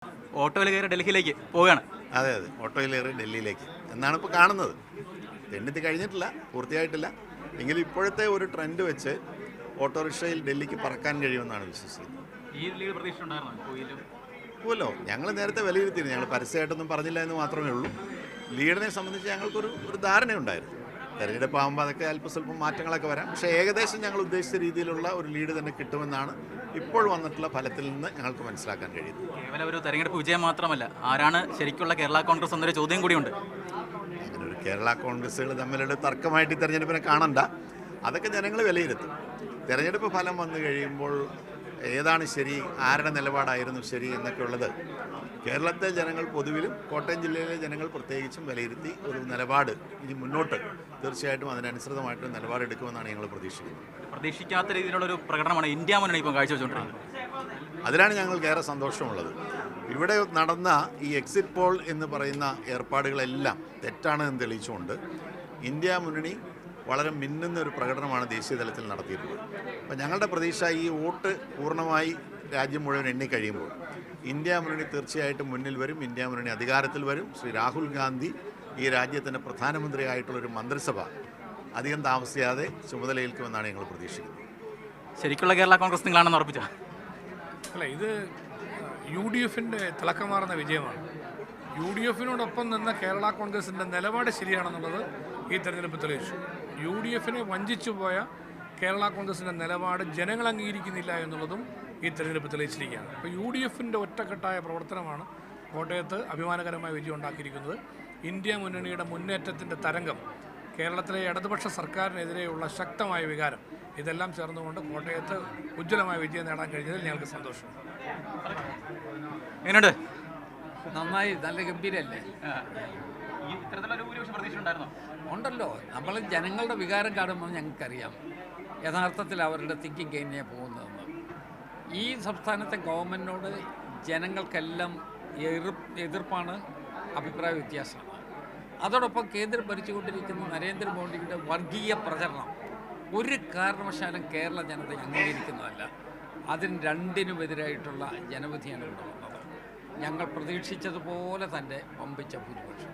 ഓട്ടോയിൽ കയറി ഡൽഹിയിലേക്ക് പോവുകയാണ്. അതെ അതെ, ഓട്ടോയിൽ കയറി ഡൽഹിയിലേക്ക് എന്നാണ് ഇപ്പോൾ കാണുന്നത്. തെന്നെത്തി കഴിഞ്ഞിട്ടില്ല, പൂർത്തിയായിട്ടില്ല. എങ്കിലും ഇപ്പോഴത്തെ ഒരു ട്രെൻഡ് വെച്ച് ഓട്ടോറിക്ഷയിൽ ഡൽഹിക്ക് പറക്കാൻ കഴിയുമെന്നാണ് വിശ്വസിക്കുന്നത്. ഈ ലീഗ് പ്രതീക്ഷ ഉണ്ടായിരുന്നോ? പോലോ ഞങ്ങൾ നേരത്തെ വിലയിരുത്തിയിരുന്നു. ഞങ്ങൾ പരസ്യമായിട്ടൊന്നും പറഞ്ഞില്ല എന്ന് മാത്രമേ ഉള്ളൂ. ലീഡിനെ സംബന്ധിച്ച് ഞങ്ങൾക്കൊരു ധാരണയുണ്ടായിരുന്നു. തെരഞ്ഞെടുപ്പ് ആകുമ്പോൾ അതൊക്കെ അല്പസ്വല്പം മാറ്റങ്ങളൊക്കെ വരാം. പക്ഷേ ഏകദേശം ഞങ്ങൾ ഉദ്ദേശിച്ച രീതിയിലുള്ള ഒരു ലീഡ് തന്നെ കിട്ടുമെന്നാണ് ഇപ്പോൾ വന്നിട്ടുള്ള ഫലത്തിൽ നിന്ന് ഞങ്ങൾക്ക് മനസ്സിലാക്കാൻ കഴിയുന്നത്. കേവലം ഒരു തെരഞ്ഞെടുപ്പ് വിജയം മാത്രമല്ല, ആരാണ് ശരിക്കുള്ള കേരള കോൺഗ്രസ് എന്നൊരു ചോദ്യം കൂടിയുണ്ട്. അങ്ങനെ ഒരു കേരള കോൺഗ്രസ്സുകൾ തമ്മിലുള്ള തർക്കമായിട്ട് ഈ തെരഞ്ഞെടുപ്പിനെ കാണണ്ട. അതൊക്കെ ജനങ്ങൾ വിലയിരുത്തും. തെരഞ്ഞെടുപ്പ് ഫലം വന്നു കഴിയുമ്പോൾ ഏതാണ് ശരി, ആരുടെ നിലപാടായിരുന്നു ശരി എന്നൊക്കെ ഉള്ളത് കേരളത്തിലെ ജനങ്ങൾ പൊതുവിലും കോട്ടയം ജില്ലയിലെ ജനങ്ങൾ പ്രത്യേകിച്ചും വിലയിരുത്തി ഒരു നിലപാട് ഇനി മുന്നോട്ട് തീർച്ചയായിട്ടും അതിനനുസൃതമായിട്ടൊരു നിലപാടെടുക്കുമെന്നാണ് ഞങ്ങൾ പ്രതീക്ഷിക്കുന്നത്. പ്രതീക്ഷിക്കാത്ത രീതിയിലുള്ളൊരു പ്രകടനമാണ് ഇന്ത്യ മുന്നണി ഇപ്പം കാഴ്ചവെച്ചുകൊണ്ടിരിക്കുന്നത്. അതിലാണ് ഞങ്ങൾക്ക് ഏറെ സന്തോഷമുള്ളത്. ഇവിടെ നടന്ന ഈ എക്സിറ്റ് പോൾ എന്ന് പറയുന്ന ഏർപ്പാടുകളെല്ലാം തെറ്റാണ് എന്ന് തെളിയിച്ചുകൊണ്ട് ഇന്ത്യ മുന്നണി വളരെ മിന്നുന്ന ഒരു പ്രകടനമാണ് ദേശീയ തലത്തിൽ നടത്തിയിട്ടുള്ളത്. അപ്പോൾ ഞങ്ങളുടെ പ്രതീക്ഷ ഈ വോട്ട് പൂർണ്ണമായി രാജ്യം മുഴുവൻ എണ്ണിക്കഴിയുമ്പോൾ ഇന്ത്യ മുന്നണി തീർച്ചയായിട്ടും മുന്നിൽ വരും. ഇന്ത്യ മുന്നണി അധികാരത്തിൽ വരും. ശ്രീ രാഹുൽ ഗാന്ധി ഈ രാജ്യത്തിൻ്റെ പ്രധാനമന്ത്രിയായിട്ടുള്ളൊരു മന്ത്രിസഭ അധികം താമസിയാതെ ചുമതലയേൽക്കുമെന്നാണ് ഞങ്ങൾ പ്രതീക്ഷിക്കുന്നത്. ശരിക്കുള്ള കേരള കോൺഗ്രസ് നിങ്ങളാണെന്ന് ഉറപ്പിച്ചോ? അല്ല, ഇത് യു ഡി എഫിൻ്റെ തിളക്കമാർന്ന വിജയമാണ്. യു ഡി എഫിനോടൊപ്പം നിന്ന കേരള കോൺഗ്രസിൻ്റെ നിലപാട് ശരിയാണെന്നുള്ളത് ഈ തെരഞ്ഞെടുപ്പ് തെളിയിച്ചു. യു ഡി എഫിനെ വഞ്ചിച്ചു പോയ കേരള കോൺഗ്രസിൻ്റെ നിലപാട് ജനങ്ങൾ അംഗീകരിക്കുന്നില്ല എന്നുള്ളതും ഈ തെരഞ്ഞെടുപ്പ് തെളിയിച്ചിരിക്കുകയാണ്. അപ്പോൾ യു ഡി എഫിൻ്റെ ഒറ്റക്കെട്ടായ പ്രവർത്തനമാണ് കോട്ടയത്ത് അഭിമാനകരമായ വിജയം ഉണ്ടാക്കിയിരിക്കുന്നത്. ഇന്ത്യ മുന്നണിയുടെ മുന്നേറ്റത്തിൻ്റെ തരംഗം, കേരളത്തിലെ ഇടതുപക്ഷ സർക്കാരിനെതിരെയുള്ള ശക്തമായ വികാരം, ഇതെല്ലാം ചേർന്നുകൊണ്ട് കോട്ടയത്ത് ഉജ്ജ്വലമായ വിജയം നേടാൻ കഴിഞ്ഞതിൽ ഞങ്ങൾക്ക് സന്തോഷം. എങ്ങനെയുണ്ട്? നന്നായി, നല്ല ഗംഭീരല്ലേ? ഉണ്ടല്ലോ, നമ്മൾ ജനങ്ങളുടെ വികാരം കാണുമ്പോൾ ഞങ്ങൾക്കറിയാം യഥാർത്ഥത്തിൽ അവരുടെ തിങ്കിങ് എങ്ങനെയാണ് പോകുന്നതെന്ന്. ഈ സംസ്ഥാനത്തെ ഗവൺമെൻറ്റിനോട് ജനങ്ങൾക്കെല്ലാം എതിർപ്പാണ്, അഭിപ്രായ വ്യത്യാസമാണ്. അതോടൊപ്പം കേന്ദ്രം ഭരിച്ചുകൊണ്ടിരിക്കുന്ന നരേന്ദ്രമോദിയുടെ വർഗീയ പ്രചരണം ഒരു കാരണവശാലും കേരള ജനത അംഗീകരിക്കുന്നതല്ല. അതിന് രണ്ടിനുമെതിരായിട്ടുള്ള ജനവിധിയാണ് ഇവിടെ വന്നത്. ഞങ്ങൾ പ്രതീക്ഷിച്ചതുപോലെ തന്നെ വമ്പിച്ച ഭൂരിപക്ഷം.